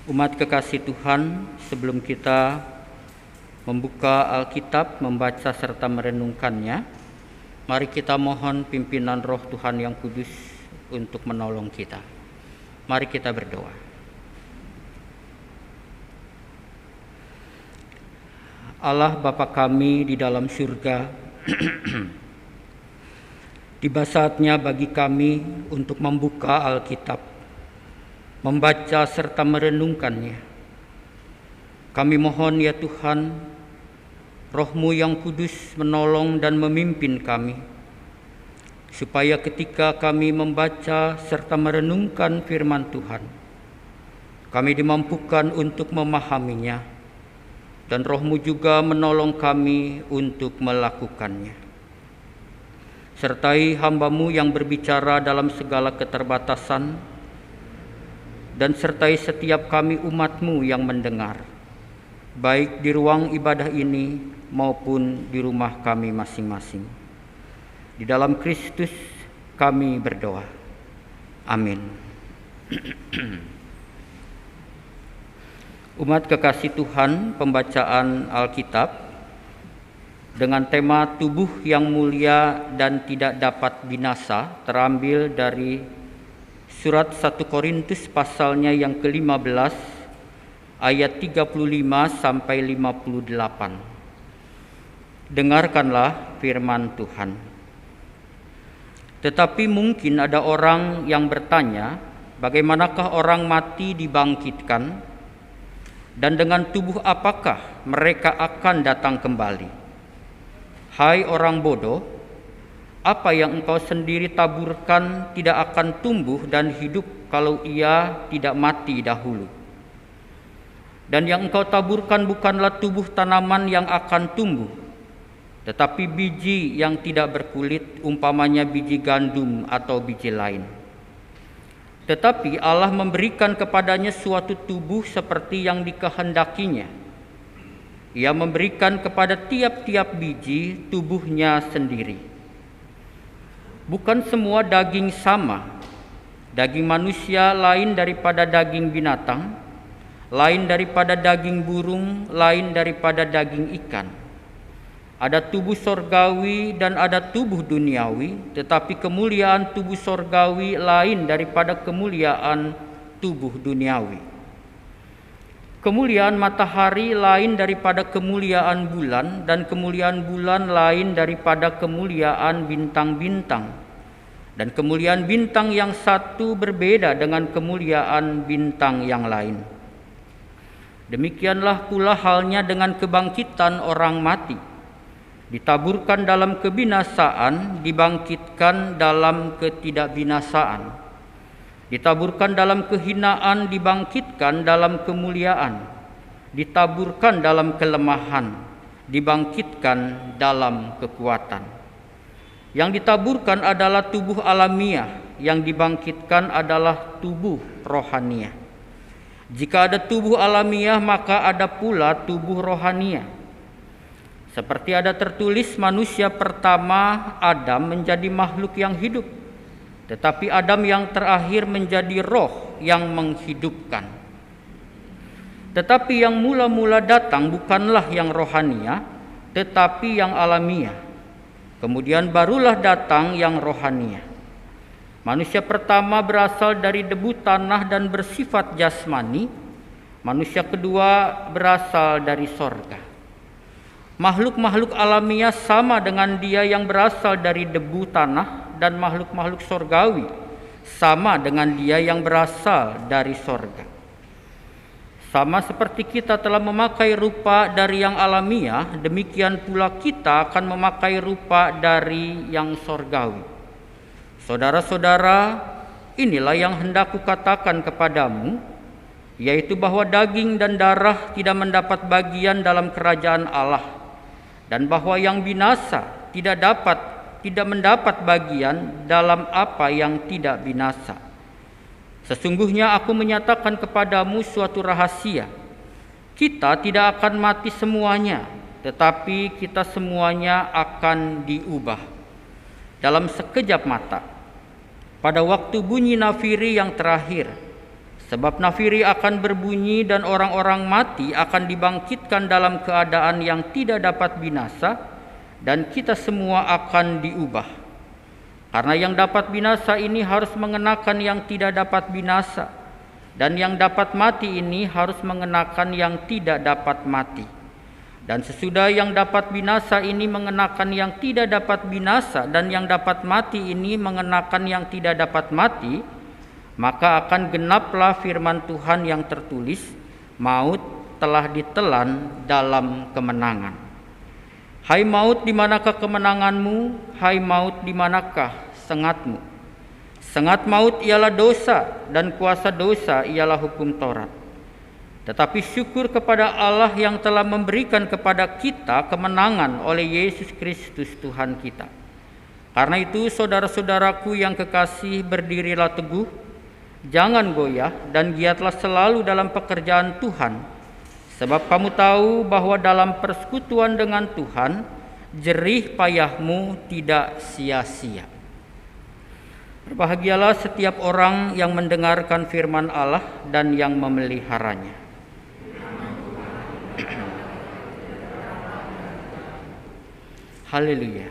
Umat kekasih Tuhan, sebelum kita membuka Alkitab, membaca serta merenungkannya, mari kita mohon pimpinan Roh Tuhan yang kudus untuk menolong kita. Mari kita berdoa. Allah Bapa kami di dalam surga, tiba saatnya bagi kami untuk membuka Alkitab, membaca serta merenungkannya. Kami mohon ya Tuhan, Roh-Mu yang kudus menolong dan memimpin kami, supaya ketika kami membaca serta merenungkan firman Tuhan, kami dimampukan untuk memahaminya, dan Roh-Mu juga menolong kami untuk melakukannya. Sertai hamba-Mu yang berbicara dalam segala keterbatasan, dan sertai setiap kami umat-Mu yang mendengar, baik di ruang ibadah ini maupun di rumah kami masing-masing. Di dalam Kristus kami berdoa. Amin. Umat kekasih Tuhan, pembacaan Alkitab dengan tema tubuh yang mulia dan tidak dapat binasa terambil dari Surat 1 Korintus pasalnya yang ke-15 ayat 35 sampai 58. Dengarkanlah firman Tuhan. Tetapi mungkin ada orang yang bertanya, bagaimanakah orang mati dibangkitkan, dan dengan tubuh apakah mereka akan datang kembali? Hai orang bodoh, apa yang engkau sendiri taburkan tidak akan tumbuh dan hidup kalau ia tidak mati dahulu. Dan yang engkau taburkan bukanlah tubuh tanaman yang akan tumbuh, tetapi biji yang tidak berkulit, umpamanya biji gandum atau biji lain. Tetapi Allah memberikan kepadanya suatu tubuh seperti yang dikehendakinya. Ia memberikan kepada tiap-tiap biji tubuhnya sendiri. Bukan semua daging sama. Daging manusia lain daripada daging binatang, lain daripada daging burung, lain daripada daging ikan. Ada tubuh sorgawi dan ada tubuh duniawi, tetapi kemuliaan tubuh sorgawi lain daripada kemuliaan tubuh duniawi. Kemuliaan matahari lain daripada kemuliaan bulan, dan kemuliaan bulan lain daripada kemuliaan bintang-bintang. Dan kemuliaan bintang yang satu berbeda dengan kemuliaan bintang yang lain. Demikianlah pula halnya dengan kebangkitan orang mati. Ditaburkan dalam kebinasaan, dibangkitkan dalam ketidakbinasaan. Ditaburkan dalam kehinaan, dibangkitkan dalam kemuliaan. Ditaburkan dalam kelemahan, dibangkitkan dalam kekuatan. Yang ditaburkan adalah tubuh alamiah, yang dibangkitkan adalah tubuh rohaniah. Jika ada tubuh alamiah, maka ada pula tubuh rohaniah. Seperti ada tertulis, manusia pertama Adam menjadi makhluk yang hidup, tetapi Adam yang terakhir menjadi roh yang menghidupkan. Tetapi yang mula-mula datang bukanlah yang rohania, tetapi yang alamiah. Kemudian barulah datang yang rohania. Manusia pertama berasal dari debu tanah dan bersifat jasmani. Manusia kedua berasal dari sorga. Makhluk-makhluk alamiah sama dengan dia yang berasal dari debu tanah, dan makhluk-makhluk sorgawi sama dengan dia yang berasal dari sorga. Sama seperti kita telah memakai rupa dari yang alamiah, demikian pula kita akan memakai rupa dari yang sorgawi. Saudara-saudara, inilah yang hendak kukatakan kepadamu, yaitu bahwa daging dan darah tidak mendapat bagian dalam kerajaan Allah, dan bahwa yang binasa tidak mendapat bagian dalam apa yang tidak binasa. Sesungguhnya aku menyatakan kepadamu suatu rahasia. Kita tidak akan mati semuanya, tetapi kita semuanya akan diubah dalam sekejap mata, pada waktu bunyi nafiri yang terakhir. Sebab nafiri akan berbunyi dan orang-orang mati akan dibangkitkan dalam keadaan yang tidak dapat binasa, dan kita semua akan diubah. Karena yang dapat binasa ini harus mengenakan yang tidak dapat binasa, dan yang dapat mati ini harus mengenakan yang tidak dapat mati. Dan sesudah yang dapat binasa ini mengenakan yang tidak dapat binasa, dan yang dapat mati ini mengenakan yang tidak dapat mati, maka akan genaplah firman Tuhan yang tertulis, maut telah ditelan dalam kemenangan. Hai maut, di manakah kemenanganmu? Hai maut, di manakah sengatmu? Sengat maut ialah dosa, dan kuasa dosa ialah hukum Taurat. Tetapi syukur kepada Allah yang telah memberikan kepada kita kemenangan oleh Yesus Kristus Tuhan kita. Karena itu saudara-saudaraku yang kekasih, berdirilah teguh, jangan goyah, dan giatlah selalu dalam pekerjaan Tuhan. Sebab kamu tahu bahwa dalam persekutuan dengan Tuhan, jerih payahmu tidak sia-sia. Berbahagialah setiap orang yang mendengarkan firman Allah dan yang memeliharanya. Haleluya.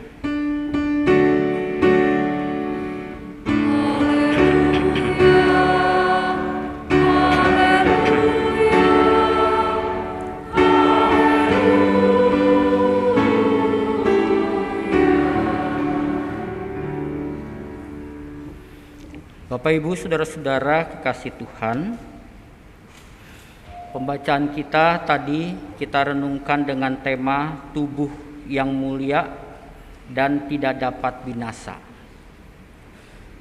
Bapak Ibu, saudara-saudara kekasih Tuhan, pembacaan kita tadi kita renungkan dengan tema tubuh yang mulia dan tidak dapat binasa.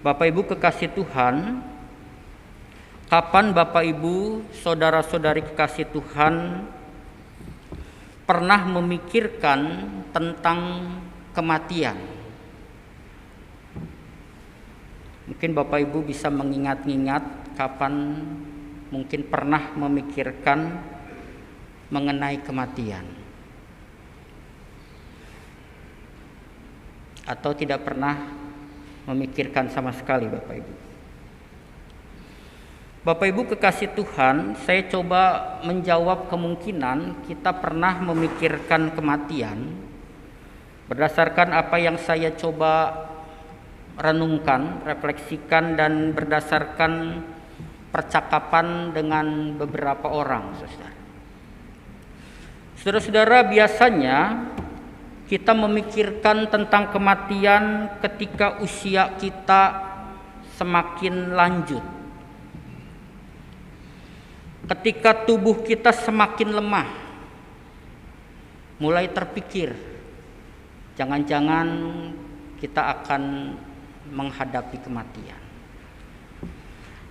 Bapak Ibu kekasih Tuhan, kapan Bapak Ibu, saudara-saudari kekasih Tuhan pernah memikirkan tentang kematian? Mungkin Bapak Ibu bisa mengingat-ingat kapan mungkin pernah memikirkan mengenai kematian, atau tidak pernah memikirkan sama sekali Bapak Ibu. Bapak Ibu kekasih Tuhan, saya coba menjawab kemungkinan kita pernah memikirkan kematian berdasarkan apa yang saya coba renungkan, refleksikan, dan berdasarkan percakapan dengan beberapa orang, saudara. Saudara-saudara, biasanya kita memikirkan tentang kematian ketika usia kita semakin lanjut, ketika tubuh kita semakin lemah, mulai terpikir jangan-jangan kita akan menghadapi kematian.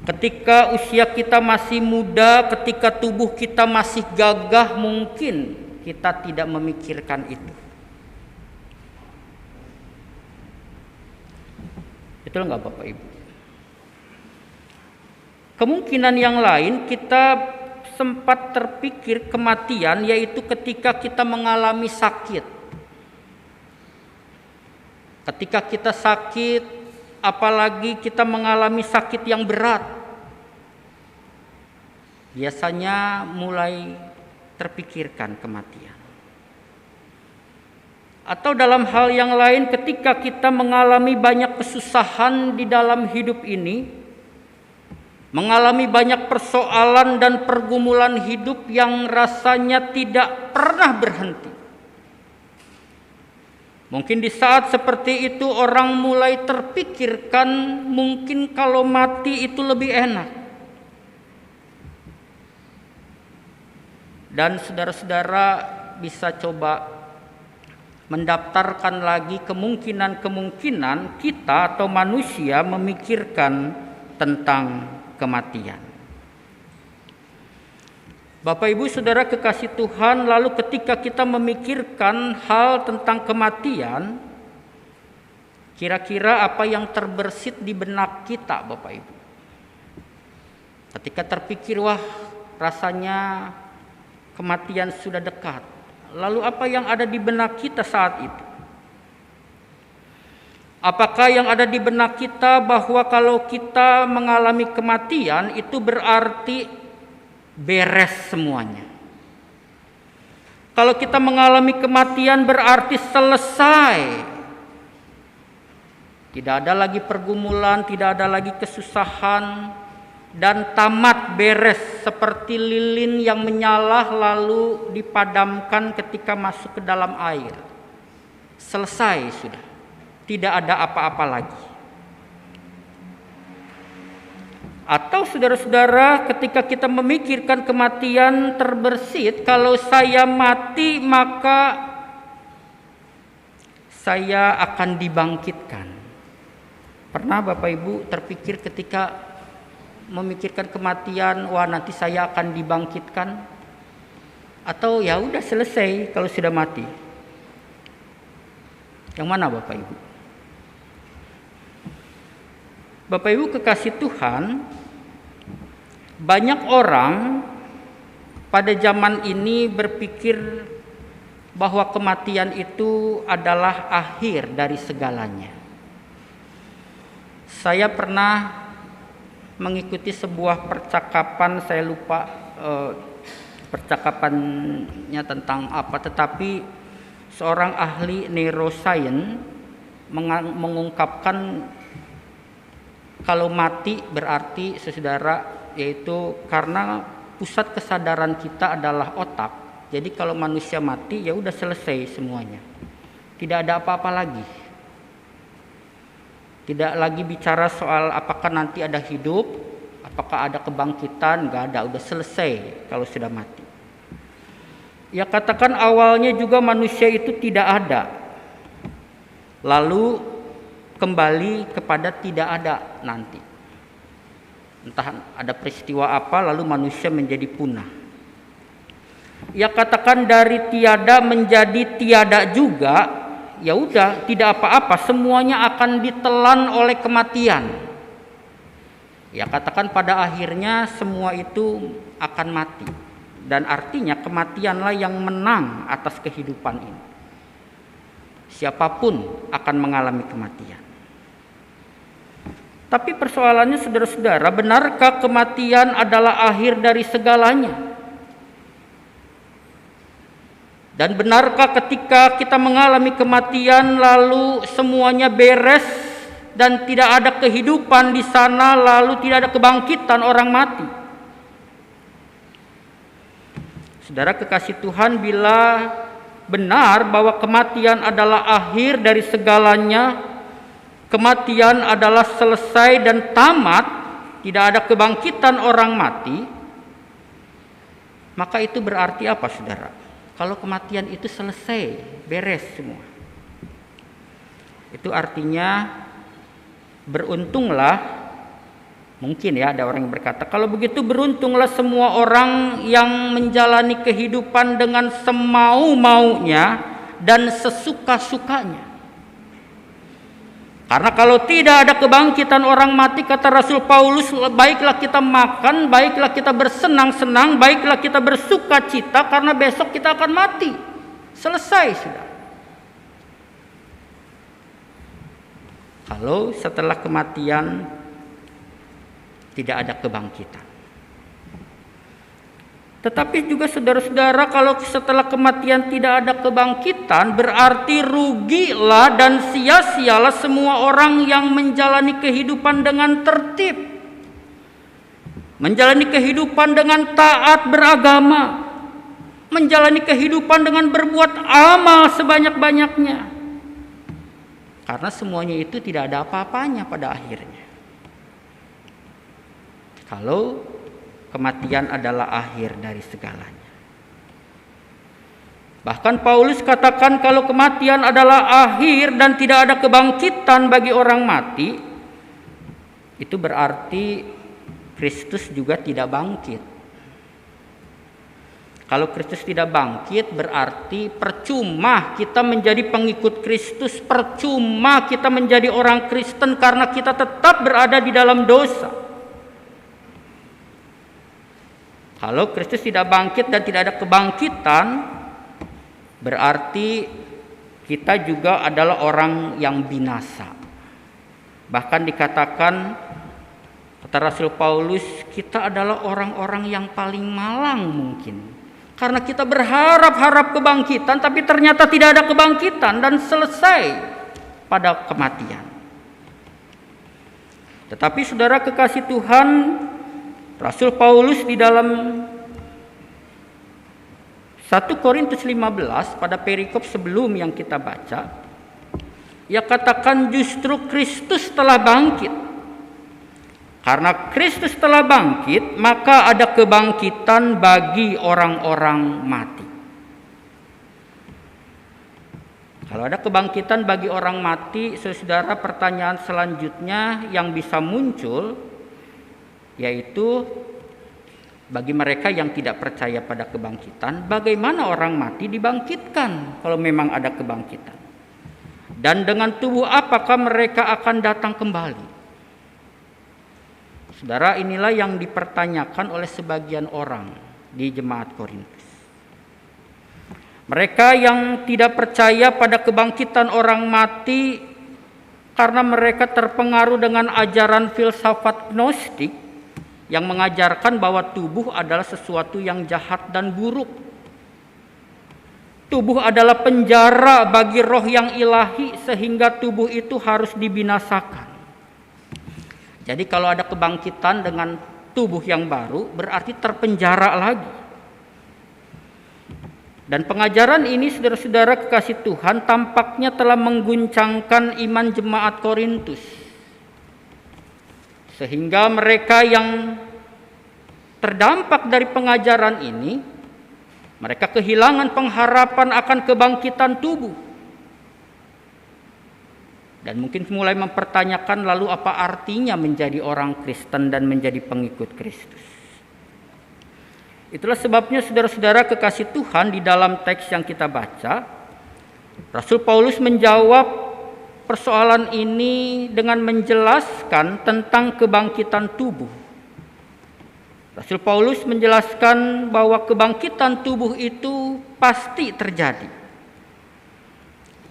Ketika usia kita masih muda, ketika tubuh kita masih gagah, mungkin kita tidak memikirkan itu. Betul nggak Bapak Ibu? Kemungkinan yang lain kita sempat terpikir kematian, yaitu ketika kita mengalami sakit. Ketika kita sakit, apalagi kita mengalami sakit yang berat, biasanya mulai terpikirkan kematian. Atau dalam hal yang lain, ketika kita mengalami banyak kesusahan di dalam hidup ini, mengalami banyak persoalan dan pergumulan hidup yang rasanya tidak pernah berhenti. Mungkin di saat seperti itu orang mulai terpikirkan mungkin kalau mati itu lebih enak. Dan saudara-saudara bisa coba mendaftarkan lagi kemungkinan-kemungkinan kita atau manusia memikirkan tentang kematian. Bapak Ibu Saudara kekasih Tuhan, lalu ketika kita memikirkan hal tentang kematian, kira-kira apa yang terbersit di benak kita Bapak Ibu? Ketika terpikir, wah rasanya kematian sudah dekat. Lalu apa yang ada di benak kita saat itu? Apakah yang ada di benak kita bahwa kalau kita mengalami kematian itu berarti beres semuanya? Kalau kita mengalami kematian berarti selesai. Tidak ada lagi pergumulan, tidak ada lagi kesusahan, dan tamat beres seperti lilin yang menyala lalu dipadamkan ketika masuk ke dalam air. Selesai sudah. Tidak ada apa-apa lagi. Atau saudara-saudara, ketika kita memikirkan kematian terbersit, kalau saya mati maka saya akan dibangkitkan. Pernah Bapak Ibu terpikir ketika memikirkan kematian, wah nanti saya akan dibangkitkan? Atau ya udah selesai kalau sudah mati? Yang mana Bapak Ibu? Bapak Ibu kekasih Tuhan, banyak orang pada zaman ini berpikir bahwa kematian itu adalah akhir dari segalanya. Saya pernah mengikuti sebuah percakapan, saya lupa percakapannya tentang apa, tetapi seorang ahli neuroscience mengungkapkan kalau mati berarti saudara, yaitu karena pusat kesadaran kita adalah otak. Jadi kalau manusia mati ya udah selesai semuanya. Tidak ada apa-apa lagi. Tidak lagi bicara soal apakah nanti ada hidup, apakah ada kebangkitan, enggak ada, udah selesai kalau sudah mati. Ya katakan awalnya juga manusia itu tidak ada. Lalu kembali kepada tidak ada nanti. Entah ada peristiwa apa lalu manusia menjadi punah. Ya katakan dari tiada menjadi tiada juga, ya udah tidak apa-apa, semuanya akan ditelan oleh kematian. Ya katakan pada akhirnya semua itu akan mati. Dan artinya kematianlah yang menang atas kehidupan ini. Siapapun akan mengalami kematian. Tapi persoalannya saudara-saudara, benarkah kematian adalah akhir dari segalanya? Dan benarkah ketika kita mengalami kematian lalu semuanya beres dan tidak ada kehidupan di sana, lalu tidak ada kebangkitan orang mati? Saudara kekasih Tuhan, bila benar bahwa kematian adalah akhir dari segalanya, kematian adalah selesai dan tamat, tidak ada kebangkitan orang mati, maka itu berarti apa saudara? Kalau kematian itu selesai, beres semua. Itu artinya beruntunglah, mungkin ya ada orang yang berkata, kalau begitu beruntunglah semua orang yang menjalani kehidupan dengan semau-maunya dan sesuka-sukanya. Karena kalau tidak ada kebangkitan orang mati, kata Rasul Paulus, baiklah kita makan, baiklah kita bersenang-senang, baiklah kita bersuka cita, karena besok kita akan mati. Selesai sudah. Kalau setelah kematian tidak ada kebangkitan. Tetapi juga saudara-saudara, kalau setelah kematian tidak ada kebangkitan, berarti rugilah dan sia-sialah semua orang yang menjalani kehidupan dengan tertib, menjalani kehidupan dengan taat beragama, menjalani kehidupan dengan berbuat amal sebanyak-banyaknya. Karena semuanya itu tidak ada apa-apanya pada akhirnya. Kalau kematian adalah akhir dari segalanya. Bahkan Paulus katakan kalau kematian adalah akhir dan tidak ada kebangkitan bagi orang mati, itu berarti Kristus juga tidak bangkit. Kalau Kristus tidak bangkit, berarti percuma kita menjadi pengikut Kristus, percuma kita menjadi orang Kristen karena kita tetap berada di dalam dosa. Kalau Kristus tidak bangkit dan tidak ada kebangkitan, berarti kita juga adalah orang yang binasa. Bahkan dikatakan, kata Rasul Paulus, kita adalah orang-orang yang paling malang mungkin. Karena kita berharap-harap kebangkitan, tapi ternyata tidak ada kebangkitan dan selesai pada kematian. Tetapi saudara kekasih Tuhan, Rasul Paulus di dalam 1 Korintus 15 pada perikop sebelum yang kita baca, ia katakan justru Kristus telah bangkit. Karena Kristus telah bangkit, maka ada kebangkitan bagi orang-orang mati. Kalau ada kebangkitan bagi orang mati, saudara, pertanyaan selanjutnya yang bisa muncul yaitu bagi mereka yang tidak percaya pada kebangkitan, bagaimana orang mati dibangkitkan kalau memang ada kebangkitan? Dan dengan tubuh apakah mereka akan datang kembali? Saudara, inilah yang dipertanyakan oleh sebagian orang di jemaat Korintus. Mereka yang tidak percaya pada kebangkitan orang mati karena mereka terpengaruh dengan ajaran filsafat gnostik yang mengajarkan bahwa tubuh adalah sesuatu yang jahat dan buruk. Tubuh adalah penjara bagi roh yang ilahi sehingga tubuh itu harus dibinasakan. Jadi kalau ada kebangkitan dengan tubuh yang baru berarti terpenjara lagi. Dan pengajaran ini saudara-saudara kekasih Tuhan tampaknya telah mengguncangkan iman jemaat Korintus. Sehingga mereka yang terdampak dari pengajaran ini, mereka kehilangan pengharapan akan kebangkitan tubuh. Dan mungkin mulai mempertanyakan lalu apa artinya menjadi orang Kristen dan menjadi pengikut Kristus. Itulah sebabnya saudara-saudara kekasih Tuhan di dalam teks yang kita baca, Rasul Paulus menjawab persoalan ini dengan menjelaskan tentang kebangkitan tubuh. Rasul Paulus menjelaskan bahwa kebangkitan tubuh itu pasti terjadi.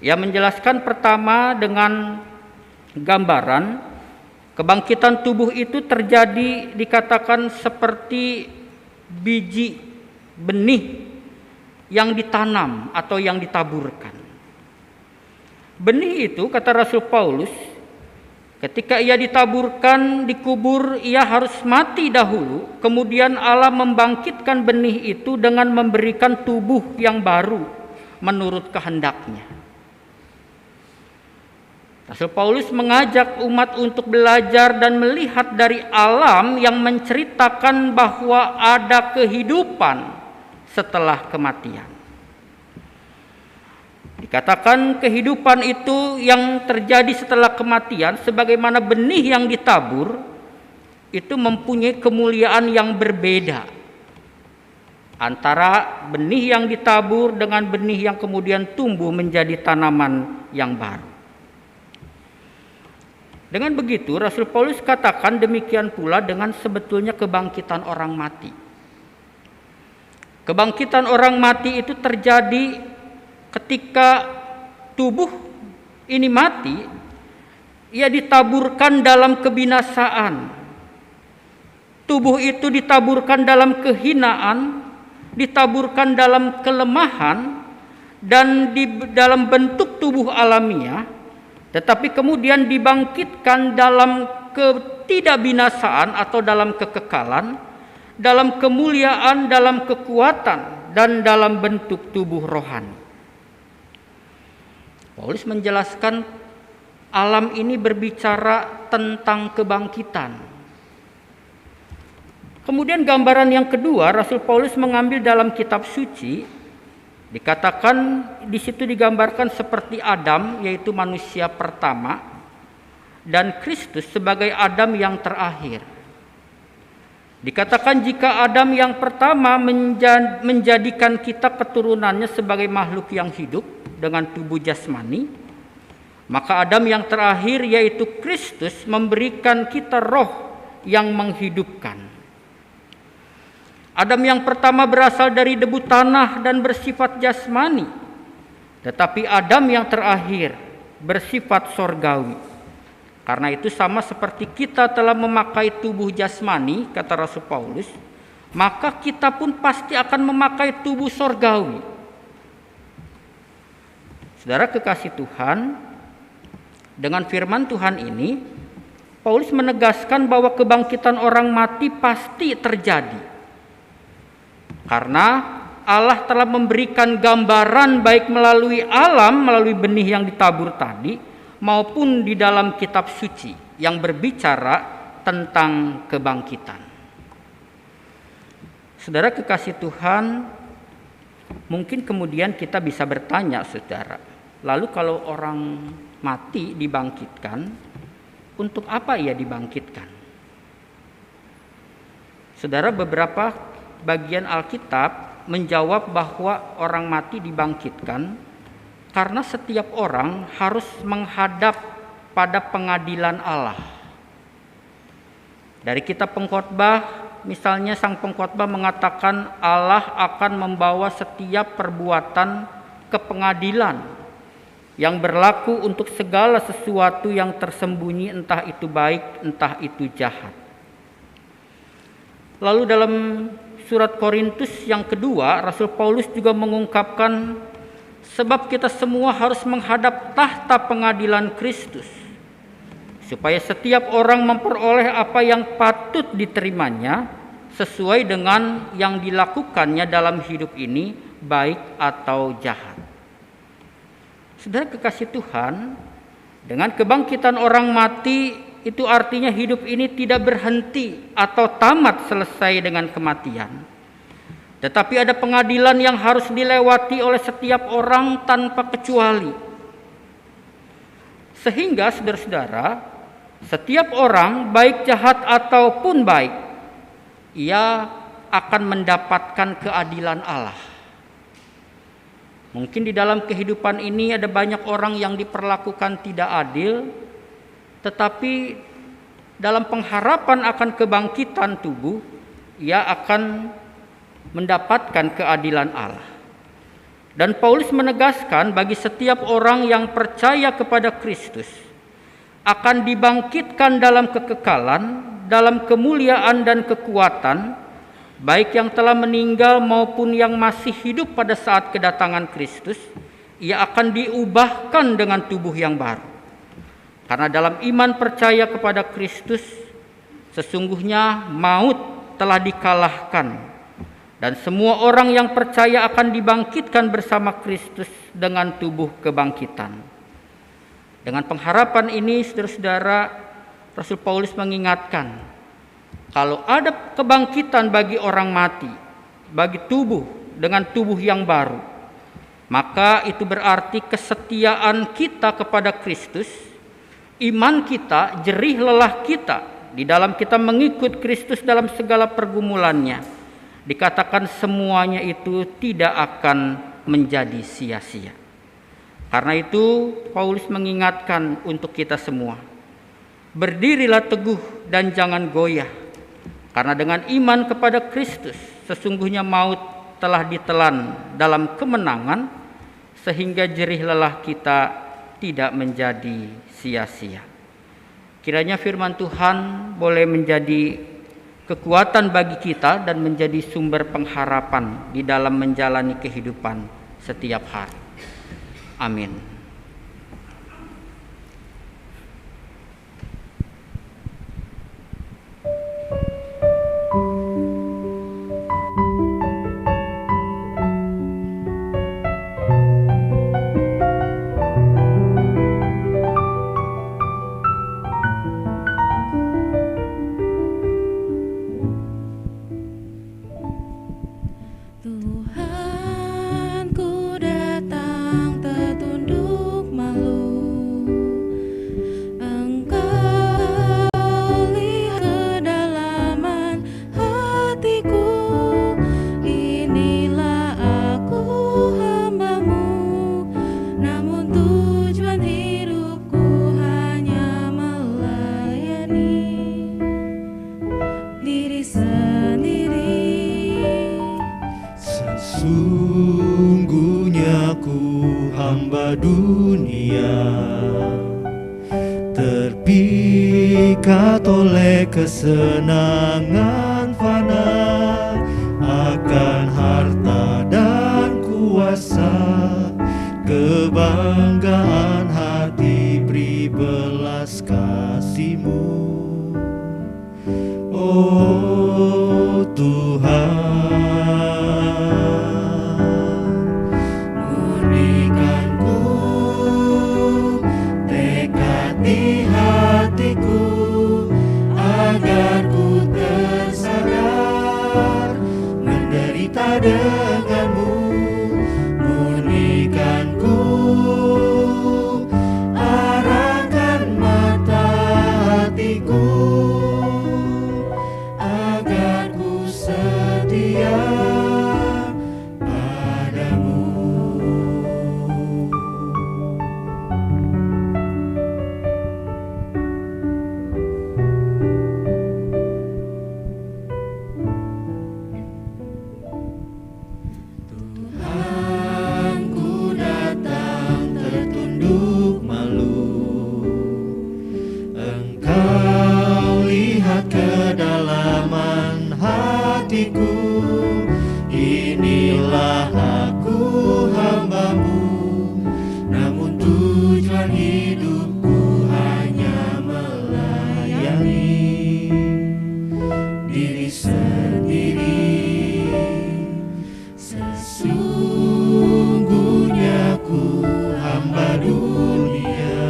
Ia menjelaskan pertama dengan gambaran kebangkitan tubuh itu terjadi dikatakan seperti biji benih yang ditanam atau yang ditaburkan. Benih itu, kata Rasul Paulus, ketika ia ditaburkan, dikubur, ia harus mati dahulu. Kemudian Allah membangkitkan benih itu dengan memberikan tubuh yang baru menurut kehendaknya. Rasul Paulus mengajak umat untuk belajar dan melihat dari alam yang menceritakan bahwa ada kehidupan setelah kematian. Dikatakan kehidupan itu yang terjadi setelah kematian sebagaimana benih yang ditabur itu mempunyai kemuliaan yang berbeda antara benih yang ditabur dengan benih yang kemudian tumbuh menjadi tanaman yang baru. Dengan begitu Rasul Paulus katakan demikian pula dengan sebetulnya kebangkitan orang mati. Kebangkitan orang mati itu terjadi ketika tubuh ini mati, ia ditaburkan dalam kebinasaan. Tubuh itu ditaburkan dalam kehinaan, ditaburkan dalam kelemahan, dan di dalam bentuk tubuh alamiah, tetapi kemudian dibangkitkan dalam ketidakbinasaan atau dalam kekekalan, dalam kemuliaan, dalam kekuatan, dan dalam bentuk tubuh rohani. Paulus menjelaskan alam ini berbicara tentang kebangkitan. Kemudian gambaran yang kedua, Rasul Paulus mengambil dalam kitab suci. Dikatakan di situ digambarkan seperti Adam, yaitu manusia pertama, dan Kristus sebagai Adam yang terakhir. Dikatakan jika Adam yang pertama menjadikan kita keturunannya sebagai makhluk yang hidup dengan tubuh jasmani, maka Adam yang terakhir yaitu Kristus memberikan kita roh yang menghidupkan. Adam yang pertama berasal dari debu tanah dan bersifat jasmani, tetapi Adam yang terakhir bersifat sorgawi. Karena itu sama seperti kita telah memakai tubuh jasmani, kata Rasul Paulus, maka kita pun pasti akan memakai tubuh sorgawi. Saudara kekasih Tuhan, dengan firman Tuhan ini, Paulus menegaskan bahwa kebangkitan orang mati pasti terjadi. Karena Allah telah memberikan gambaran baik melalui alam, melalui benih yang ditabur tadi, maupun di dalam kitab suci yang berbicara tentang kebangkitan. Saudara kekasih Tuhan, mungkin kemudian kita bisa bertanya, saudara, lalu kalau orang mati dibangkitkan, untuk apa ia dibangkitkan? Saudara, beberapa bagian Alkitab menjawab bahwa orang mati dibangkitkan karena setiap orang harus menghadap pada pengadilan Allah. Dari kitab Pengkhotbah, misalnya sang pengkhotbah mengatakan Allah akan membawa setiap perbuatan ke pengadilan yang berlaku untuk segala sesuatu yang tersembunyi, entah itu baik, entah itu jahat. Lalu dalam surat Korintus yang kedua, Rasul Paulus juga mengungkapkan sebab kita semua harus menghadap tahta pengadilan Kristus, supaya setiap orang memperoleh apa yang patut diterimanya sesuai dengan yang dilakukannya dalam hidup ini, baik atau jahat. Saudara kekasih Tuhan, dengan kebangkitan orang mati, itu artinya hidup ini tidak berhenti atau tamat selesai dengan kematian. Tetapi ada pengadilan yang harus dilewati oleh setiap orang tanpa kecuali. Sehingga saudara-saudara, setiap orang baik jahat ataupun baik, ia akan mendapatkan keadilan Allah. Mungkin di dalam kehidupan ini ada banyak orang yang diperlakukan tidak adil, tetapi dalam pengharapan akan kebangkitan tubuh, ia akan mendapatkan keadilan Allah. Dan Paulus menegaskan bagi setiap orang yang percaya kepada Kristus akan dibangkitkan dalam kekekalan, dalam kemuliaan dan kekuatan, baik yang telah meninggal maupun yang masih hidup pada saat kedatangan Kristus, ia akan diubahkan dengan tubuh yang baru. Karena dalam iman percaya kepada Kristus, sesungguhnya maut telah dikalahkan, dan semua orang yang percaya akan dibangkitkan bersama Kristus dengan tubuh kebangkitan. Dengan pengharapan ini, saudara-saudara, Rasul Paulus mengingatkan, kalau ada kebangkitan bagi orang mati, bagi tubuh dengan tubuh yang baru, maka itu berarti kesetiaan kita kepada Kristus, iman kita, jerih lelah kita di dalam kita mengikut Kristus dalam segala pergumulannya, dikatakan semuanya itu tidak akan menjadi sia-sia. Karena itu Paulus mengingatkan untuk kita semua, berdirilah teguh dan jangan goyah, karena dengan iman kepada Kristus sesungguhnya maut telah ditelan dalam kemenangan, sehingga jerih lelah kita tidak menjadi sia-sia. Kiranya firman Tuhan boleh menjadi kekuatan bagi kita dan menjadi sumber pengharapan di dalam menjalani kehidupan setiap hari. Amin. Tuhan, ku datang tertunduk terpikat oleh kesenangan fana, akan harta dan kuasa, kebanggaan hati beri belas kasih-Mu. Oh Tuhan, murnikan ku tekad di hatiku, agar ku tersadar menderita denganmu. Murnikan ku, arahkan mata hatiku, agar ku setia padamu. Tuhan, ku datang tertunduk malu. Engkau lihat kedalaman hatiku. Inilah aku hamba-Mu, namun tujuan hidupku hanya melayani diri sendiri. Sesungguhnya ku hamba dunia,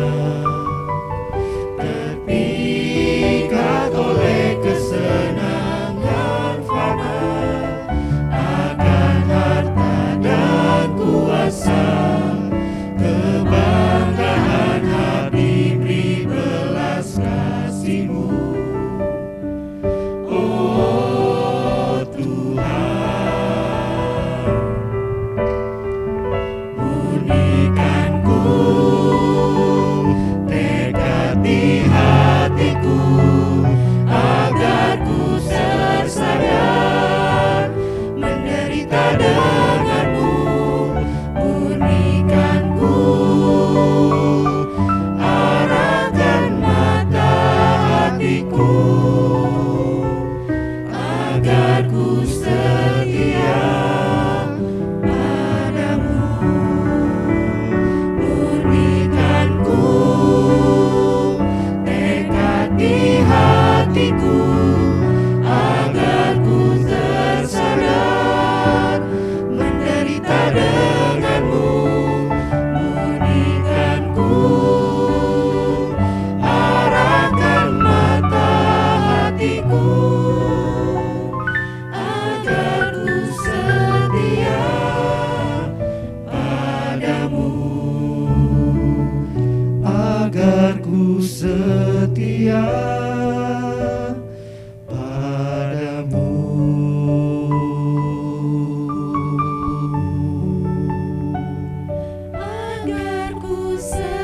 terpikat oleh kesenangan fana, akan harta dan kuasa, kebanggaan hati beri belas kasih-Mu. Oh Tuhan, murnikan ku tekad di hatiku, agar ku tersadar menderita denganmu. Murnikan ku, arahkan mata hatiku, agar ku setia padamu. Murnikan ku tekad di hatiku, agar ku tersadar menderita denganmu. Murnikan ku, arahkan mata hatiku, agar ku setia padamu, agar ku setia padamu. Agar ku setia